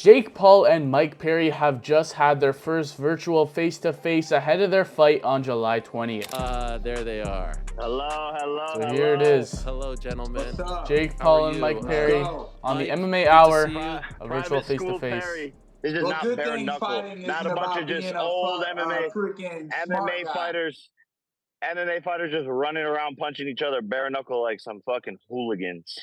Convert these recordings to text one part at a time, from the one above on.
Jake Paul and Mike Perry have just had their first virtual face-to-face ahead of their fight on July 20th. There they are. Hello. So here it is. Hello, gentlemen. What's up? Jake How Paul are and you? Mike Perry on the Mike, MMA good to Hour, see you. a virtual Private school face-to-face. Perry. This is Well, not good bare thing knuckle. fighting Not isn't a bunch about of just being a old freaking smart MMA guy. fighters. MMA fighters just running around punching each other bare knuckle like some fucking hooligans.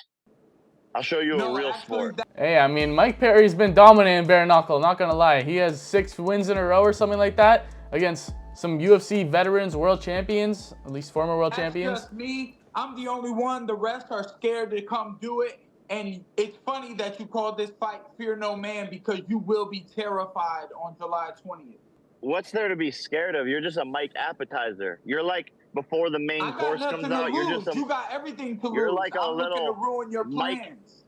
I'll show you a real sport. Hey, I mean, Mike Perry's been dominant in bare knuckle, not gonna lie. He has 6 wins in a row or something like that against some UFC veterans, world champions, at least former world champions. That's just me. I'm the only one. The rest are scared to come do it. And it's funny that you call this fight Fear No Man because you will be terrified on July 20th. What's there to be scared of? You're just a Mike appetizer. You're like before the main course comes out. You're just you got everything to lose. You're like I'm looking to ruin your plans.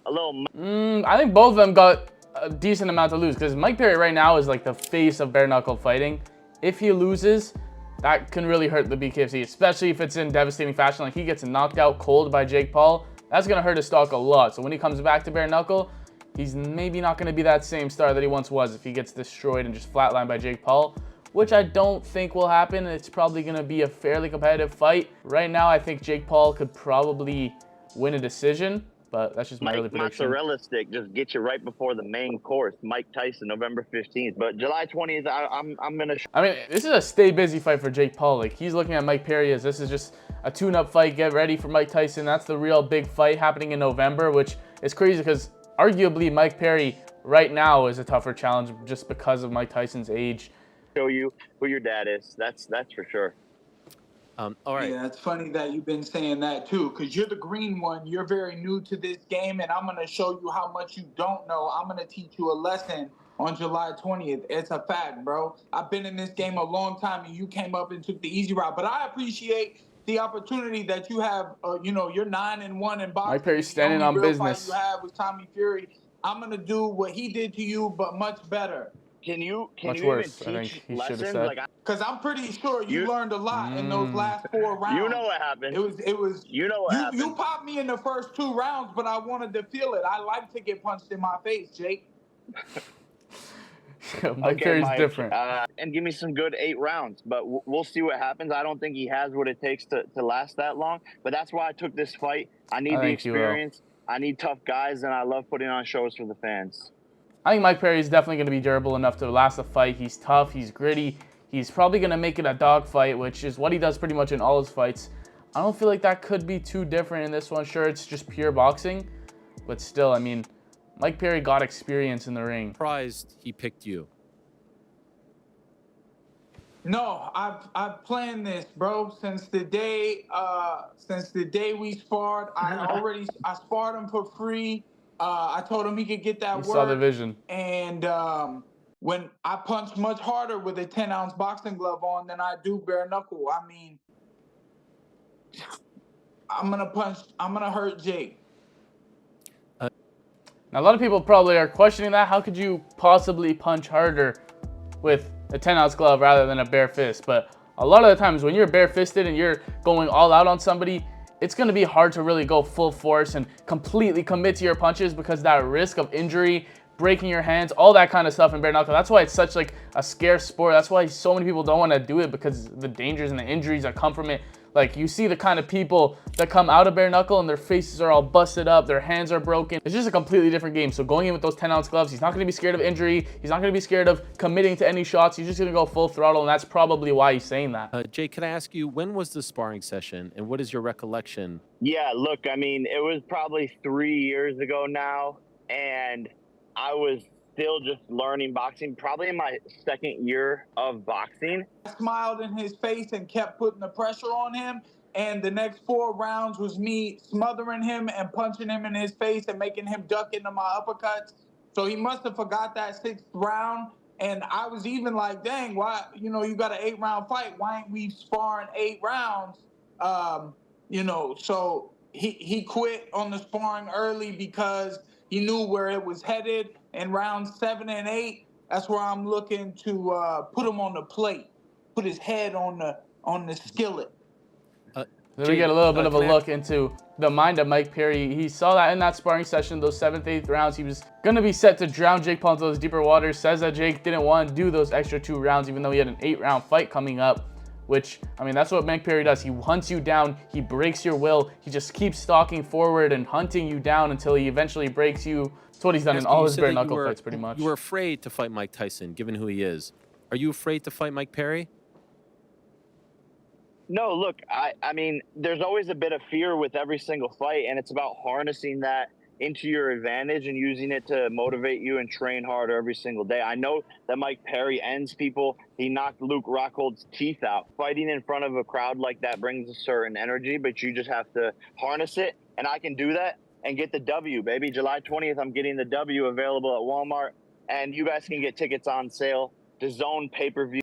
I think both of them got a decent amount to lose because Mike Perry right now is like the face of bare knuckle fighting. If he loses, that can really hurt the BKFC, especially if it's in devastating fashion. Like he gets knocked out cold by Jake Paul. That's gonna hurt his stock a lot. So when he comes back to bare knuckle, he's maybe not gonna be that same star that he once was if he gets destroyed and just flatlined by Jake Paul, which I don't think will happen. It's probably gonna be a fairly competitive fight. Right now, I think Jake Paul could probably win a decision, but that's just my early prediction. Mozzarella stick just get you right before the main course. Mike Tyson, November 15th. But July 20th, I'm gonna. I mean, this is a stay busy fight for Jake Paul. Like he's looking at Mike Perry as this is just a tune-up fight. Get ready for Mike Tyson. That's the real big fight happening in November, which is crazy because arguably Mike Perry right now is a tougher challenge just because of Mike Tyson's age. Show you who your dad is. That's for sure. All right. Yeah, it's funny that you've been saying that too, because you're the green one. You're very new to this game, and I'm going to show you how much you don't know. I'm going to teach you a lesson on July 20th. It's a fact, bro. I've been in this game a long time, and you came up and took the easy route. But I appreciate the opportunity that you have. You're 9-1 in boxing. Mike Perry's standing on business. The only real fight you have with Tommy Fury. I'm going to do what he did to you, but much better. Can you worse, even teach lessons? Because I'm pretty sure you learned a lot in those last 4 rounds. You know what happened. It was. You know what happened. You popped me in the first 2 rounds, but I wanted to feel it. I like to get punched in my face, Jake. Mike Perry's different. And give me some good 8 rounds, but we'll see what happens. I don't think he has what it takes to last that long, but that's why I took this fight. I need the experience. I need tough guys, and I love putting on shows for the fans. I think Mike Perry is definitely going to be durable enough to last the fight. He's tough. He's gritty. He's probably going to make it a dog fight, which is what he does pretty much in all his fights. I don't feel like that could be too different in this one. Sure, it's just pure boxing, but still, I mean, Mike Perry got experience in the ring. Surprised he picked you. No, I've planned this, bro, since the day we sparred. I sparred him for free. I told him he could get that work. Saw the vision. And when I punch much harder with a 10-ounce boxing glove on than I do bare knuckle, I mean, I'm gonna hurt Jake. Now, a lot of people probably are questioning that. How could you possibly punch harder with a 10-ounce glove rather than a bare fist? But a lot of the times when you're bare-fisted and you're going all out on somebody, it's going to be hard to really go full force and completely commit to your punches because that risk of injury, breaking your hands, all that kind of stuff in bare knuckle. That's why it's such like a scarce sport. That's why so many people don't want to do it, because the dangers and the injuries that come from it. Like, you see the kind of people that come out of bare knuckle and their faces are all busted up, their hands are broken. It's just a completely different game. So going in with those 10-ounce gloves, he's not going to be scared of injury. He's not going to be scared of committing to any shots. He's just going to go full throttle, and that's probably why he's saying that. Jay, can I ask you, when was the sparring session, and what is your recollection? Yeah, look, I mean, it was probably 3 years ago now, and I was still just learning boxing, probably in my 2nd year of boxing. I smiled in his face and kept putting the pressure on him, and the next 4 rounds was me smothering him and punching him in his face and making him duck into my uppercuts. So he must have forgot that 6th round, and I was even like, dang, why, you got an 8-round fight, why ain't we sparring 8 rounds? So he quit on the sparring early because he knew where it was headed. In rounds 7 and 8, that's where I'm looking to put him on the plate, put his head on the skillet. Then we get a little bit of a look into the mind of Mike Perry. He saw that in that sparring session, those 7th, 8th rounds, he was going to be set to drown Jake Paul into those deeper waters. Says that Jake didn't want to do those extra 2 rounds, even though he had an 8-round fight coming up, which, I mean, that's what Mike Perry does. He hunts you down. He breaks your will. He just keeps stalking forward and hunting you down until he eventually breaks you. That's what he's done in all his bare knuckle fights, pretty much. You were afraid to fight Mike Tyson, given who he is. Are you afraid to fight Mike Perry? No, look, I mean, there's always a bit of fear with every single fight, and it's about harnessing that into your advantage and using it to motivate you and train harder every single day. I know that Mike Perry ends people. He knocked Luke Rockhold's teeth out. Fighting in front of a crowd like that brings a certain energy, but you just have to harness it, and I can do that and get the W, baby. July 20th, I'm getting the W available at Walmart, and you guys can get tickets on sale. DAZN pay-per-view.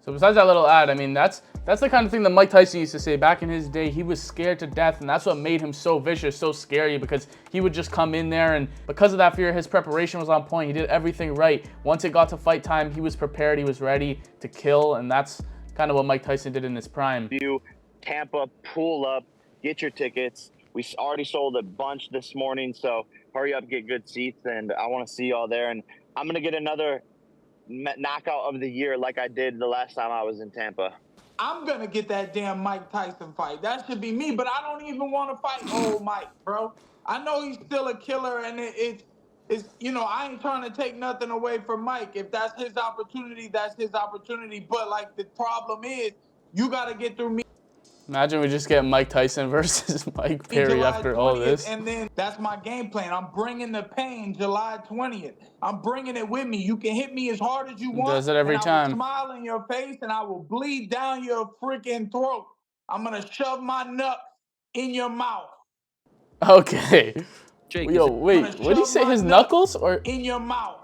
So besides that little ad, I mean, that's the kind of thing that Mike Tyson used to say back in his day. He was scared to death, and that's what made him so vicious, so scary, because he would just come in there, and because of that fear, his preparation was on point. He did everything right. Once it got to fight time, he was prepared, he was ready to kill, and that's kind of what Mike Tyson did in his prime. Tampa, pull up, get your tickets. We already sold a bunch this morning, so hurry up, get good seats, and I want to see y'all there. And I'm going to get another knockout of the year like I did the last time I was in Tampa. I'm gonna get that damn Mike Tyson fight. That should be me, but I don't even want to fight old Mike, bro. I know he's still a killer, and it's you know, I ain't trying to take nothing away from Mike. If that's his opportunity, that's his opportunity. But like, the problem is, you got to get through me. Imagine we just get Mike Tyson versus Mike Perry July after 20th, all this. And then that's my game plan. I'm bringing the pain July 20th. I'm bringing it with me. You can hit me as hard as you want. Does it every and time. I will smile in your face, and I will bleed down your freaking throat. I'm going to shove my nuts in your mouth. Okay. Jake, yo, wait, what did he say, his knuckles? Or in your mouth.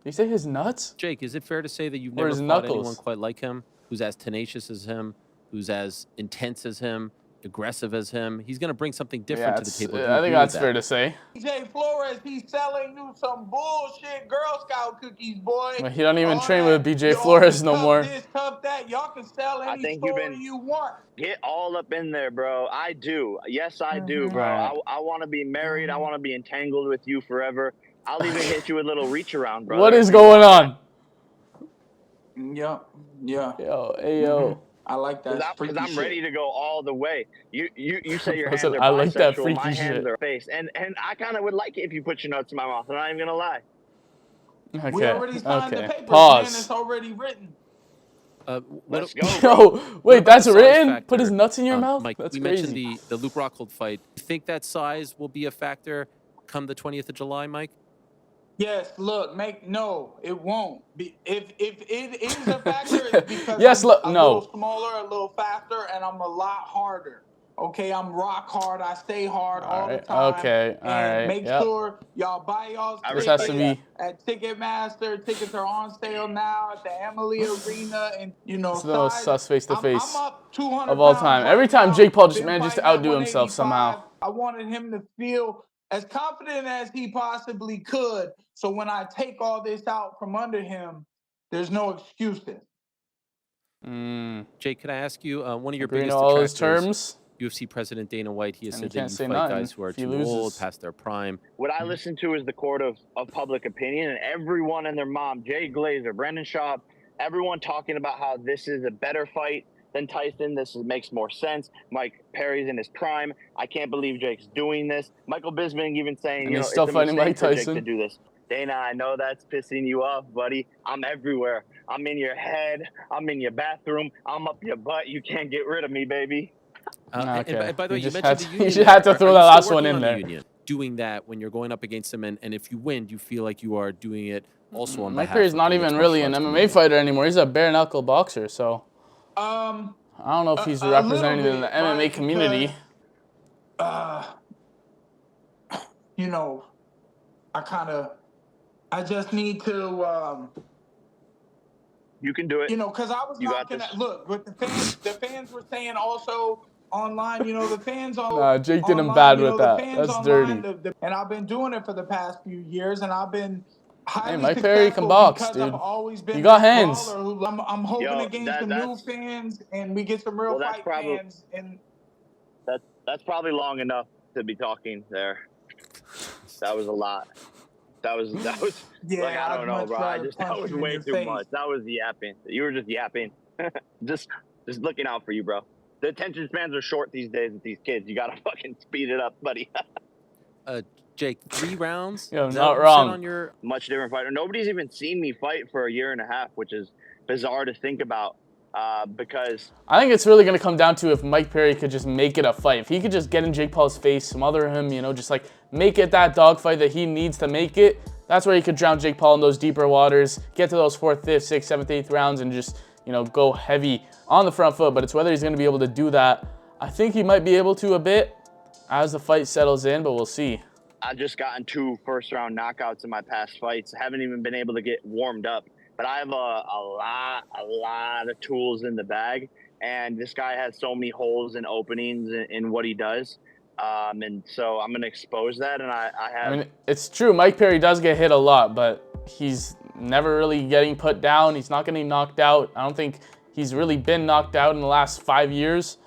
Did he say his nuts? Jake, is it fair to say that you've Or never his fought knuckles? anyone quite like him, who's as tenacious as him, who's as intense as him, aggressive as him? He's going to bring something different to the table. I think that's fair to say. BJ Flores, he's selling you some bullshit Girl Scout cookies, boy. Well, he don't even All train that, with BJ Flores no more. This, tough that. Y'all can sell any story you want. Get all up in there, bro. I do. Yes, I do, bro. Right. I want to be married. I want to be entangled with you forever. I'll even hit you with a little reach around, bro. What is going on? Yeah. Yo, hey, yo. I like that. Because I'm ready to go all the way. You say your hands Listen, are I like that bisexual. freaky My hands shit. are face, and I kind of would like it if you put your nuts in my mouth. I'm not even gonna lie. Okay. We already signed the papers, Pause. man. It's already written. Let's go, bro. Yo, wait, that's written? Put his nuts in your mouth? Mike, That's we crazy. mentioned the Luke Rockhold fight. You think that size will be a factor come the 20th of July, Mike? Yes, look, no, it won't. If it is a factor, it's because Yes, I'm look, a no. little smaller, a little faster, and I'm a lot harder. Okay, I'm rock hard. I stay hard all the time. Okay, all and right. make sure y'all buy y'all's This tickets has to be at Ticketmaster. Tickets are on sale now at the Emily Arena, and you know, it's the most sus face-to-face I'm up 200 of all pounds time. right Every time now. Jake Paul just Been manages to fighting at outdo himself 185. somehow. I wanted him to feel as confident as he possibly could. So when I take all this out from under him, there's no excuses. Jake, can I ask you, one of your Agreeing biggest to all those detractors, terms. UFC President Dana White, he has And said you that can't you say fight nothing guys who are if he too old, loses. past their prime. What I listen to is the court of public opinion, and everyone and their mom, Jay Glazer, Brendan Schaub, everyone talking about how this is a better fight than Tyson. Makes more sense. Mike Perry's in his prime. I can't believe Jake's doing this. Michael Bisping even saying, And you know, he's still it's a fighting mistake Mike for Jake to Tyson. do this. Dana, I know that's pissing you off, buddy. I'm everywhere. I'm in your head. I'm in your bathroom. I'm up your butt. You can't get rid of me, baby. Okay. And by the way, You you just mentioned had the to- union. you just had to there. throw Are that you last still one working in on the there. union? Doing that when you're going up against them, and if you win, do you feel like you are doing it also on Mike behalf Perry's of not the even mixed really martial an arts MMA community? fighter anymore. He's a bare knuckle boxer, so I don't know if he's A representing little the bit, MMA right? community. Because, you know, I just need to, You can do it. you know, because I was You not got gonna this. look. But the fans were saying also online. You know, the fans on Nah, Jake did him online, bad you know, with the that. fans That's online, dirty. and I've been doing it for the past few years, and I've been highly Mike Perry successful can box, because dude. I've always been You got that hands. brawler who I'm hoping Yo, to gain some new that's fans, and we get some real well, that's fight probably fans. And That's probably long enough to be talking there. That was a lot. That was Yeah, like, I I'd don't know, much bro. rather That punch was you in way your too face. much. That was yapping. You were just yapping. just looking out for you, bro. The attention spans are short these days with these kids. You gotta fucking speed it up, buddy. Jake, 3 rounds? Yo, Is that not what you said wrong. on your... Much different fighter. Nobody's even seen me fight for a year and a half, which is bizarre to think about. Because I think it's really going to come down to if Mike Perry could just make it a fight. If he could just get in Jake Paul's face, smother him, you know, just like make it that dogfight that he needs to make it, that's where he could drown Jake Paul in those deeper waters, get to those 4th, 5th, 6th, 7th, 8th rounds and just, you know, go heavy on the front foot. But it's whether he's going to be able to do that. I think he might be able to a bit as the fight settles in, but we'll see. I've just gotten 2 first-round knockouts in my past fights. I haven't even been able to get warmed up. But I have a lot of tools in the bag. And this guy has so many holes and openings in what he does. And so I'm going to expose that. And I mean, it's true. Mike Perry does get hit a lot, but he's never really getting put down. He's not getting knocked out. I don't think he's really been knocked out in the last 5 years.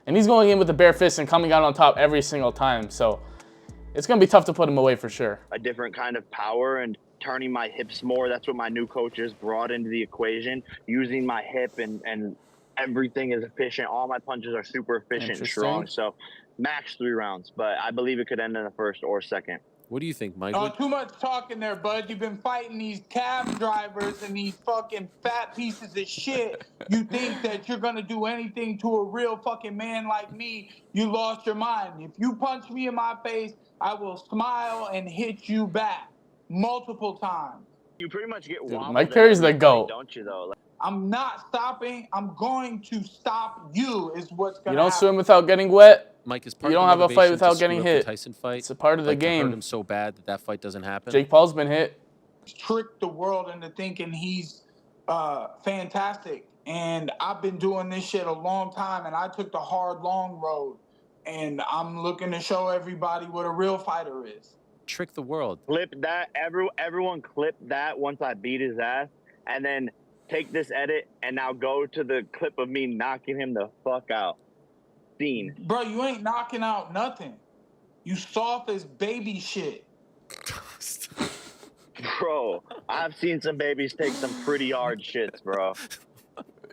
And he's going in with a bare fist and coming out on top every single time. So it's going to be tough to put him away for sure. a different kind of power and turning my hips more. That's what my new coaches brought into the equation, using my hip and everything is efficient. All my punches are super efficient and strong. So max 3 rounds, but I believe it could end in the 1st or 2nd. What do you think, Mike? Oh, too much talking there, bud. You've been fighting these cab drivers and these fucking fat pieces of shit. You think that you're gonna do anything to a real fucking man like me? You lost your mind. If you punch me in my face, I will smile and hit you back multiple times. You pretty much get wobbled. Mike Perry's the GOAT, don't you? Though, I'm not stopping. I'm going to stop you. Is what's gonna. You don't happen. swim without getting wet. Mike, is part You of don't the have a fight motivation without to getting screw up hit. the Tyson fight? It's a part of the Like, game. to hurt him so bad that that fight doesn't happen? Jake Paul's been hit. Trick the world into thinking he's fantastic. And I've been doing this shit a long time, and I took the hard, long road. And I'm looking to show everybody what a real fighter is. Trick the world. Clip that. Everyone clip that once I beat his ass, and then take this edit and now go to the clip of me knocking him the fuck out. Scene. Bro, you ain't knocking out nothing. You soft as baby shit. Bro, I've seen some babies take some pretty hard shits, bro.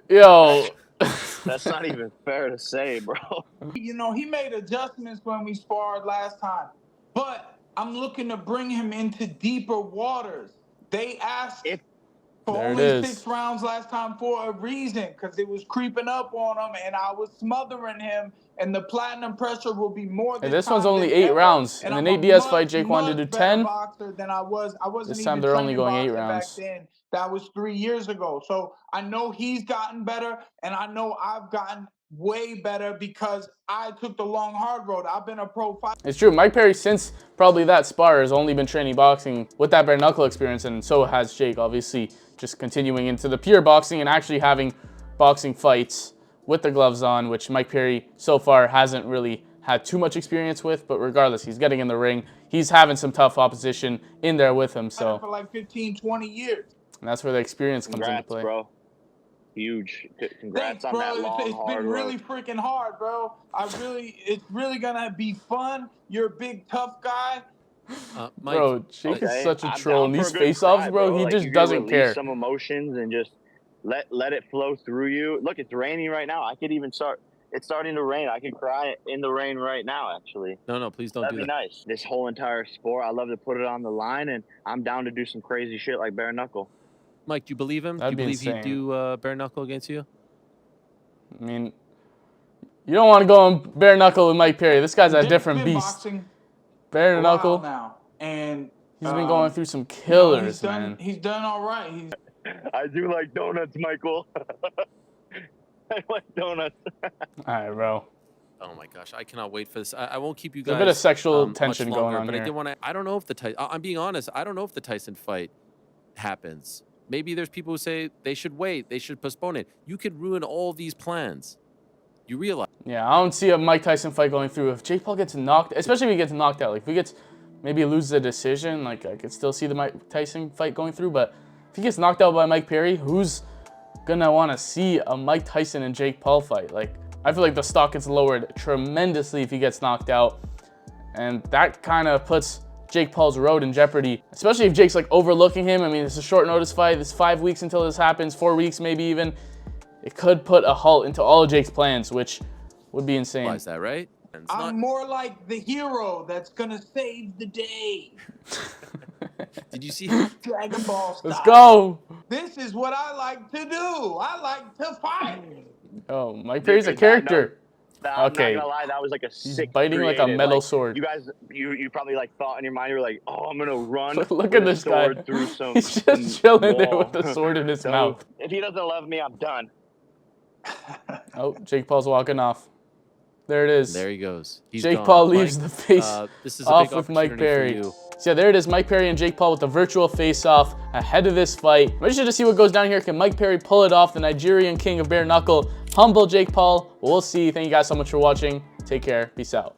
Yo. That's not even fair to say, bro. You know, he made adjustments when we sparred last time. But I'm looking to bring him into deeper waters. They asked for There only 6 rounds last time for a reason, because it was creeping up on him and I was smothering him, and the platinum pressure will be more than this one's only 8 rounds. In the Nate Diaz fight, Jake wanted to do 10. Than I wasn't This time even they're only training going 8 boxing rounds. back then. That was 3 years ago. So I know he's gotten better, and I know I've gotten way better because I took the long, hard road. I've been a pro fighter. It's true. Mike Perry, since probably that spar, has only been training boxing with that bare knuckle experience, and so has Jake, obviously, just continuing into the pure boxing and actually having boxing fights with the gloves on, which Mike Perry so far hasn't really had too much experience with, but regardless, he's getting in the ring. He's having some tough opposition in there with him, so. For like 15, 20 years. And that's where the experience comes into play. Bro. Huge. Congrats Thanks, on bro. that long, It's hard been really road. freaking hard, bro. It's really gonna be fun. You're a big, tough guy. Mike, bro, Jake is such a I'm troll. down In for these a good face-offs, cry, bro, he Like, just you doesn't release care. some emotions and just let it flow through you. Look, it's raining right now. I could even start. It's starting to rain. I could cry in the rain right now, actually. No, please don't That'd do be that. nice. This whole entire sport, I love to put it on the line, and I'm down to do some crazy shit like bare knuckle. Mike, do you believe him? That'd do you be believe he'd insane. do bare knuckle against you? I mean, you don't want to go on bare knuckle with Mike Perry. This guy's a different beast. Bare knuckle now, and he's been going through some killers, man. He's done all right. I do like donuts, Michael. I like donuts. All right, bro. Oh my gosh, I cannot wait for this. I won't keep you guys. There's a bit of sexual much tension longer, going on but here. I did want to. I don't know if the Tyson. I'm being honest. I don't know if the Tyson fight happens. Maybe there's people who say they should wait. They should postpone it. You could ruin all these plans. You realize? Yeah, I don't see a Mike Tyson fight going through. If Jake Paul gets knocked, especially if he gets knocked out, like if he gets maybe loses a decision, like I could still see the Mike Tyson fight going through. But if he gets knocked out by Mike Perry, who's gonna want to see a Mike Tyson and Jake Paul fight? Like, I feel like the stock gets lowered tremendously if he gets knocked out. And that kind of puts Jake Paul's road in jeopardy, especially if Jake's like overlooking him. I mean, it's a short notice fight. It's 5 weeks until this happens, 4 weeks maybe even. It could put a halt into all of Jake's plans, which would be insane. Why is that, right? I'm more like the hero that's gonna save the day. Did you see? Dragon Ball style. Let's go. This is what I like to do. I like to fight. Oh, Mike Perry's a Dude, character. I'm Okay. not gonna lie, that was like a He's sick biting like a creative. metal Like, sword. You guys, you probably like thought in your mind, you were like, oh, I'm gonna run. Look with at a this guy. sword through some He's just chilling there wall. with the sword in his So, mouth. If he doesn't love me, I'm done. Oh, Jake Paul's walking off. There it is. There he goes. He's Jake gone. Paul leaves Mike, the face this is a off big with Mike opportunity Perry. for you. So yeah, there it is, Mike Perry and Jake Paul with the virtual face-off ahead of this fight. I'm interested to see what goes down here. Can Mike Perry pull it off? The Nigerian king of bare knuckle, humble Jake Paul? We'll see. Thank you guys so much for watching. Take care. Peace out.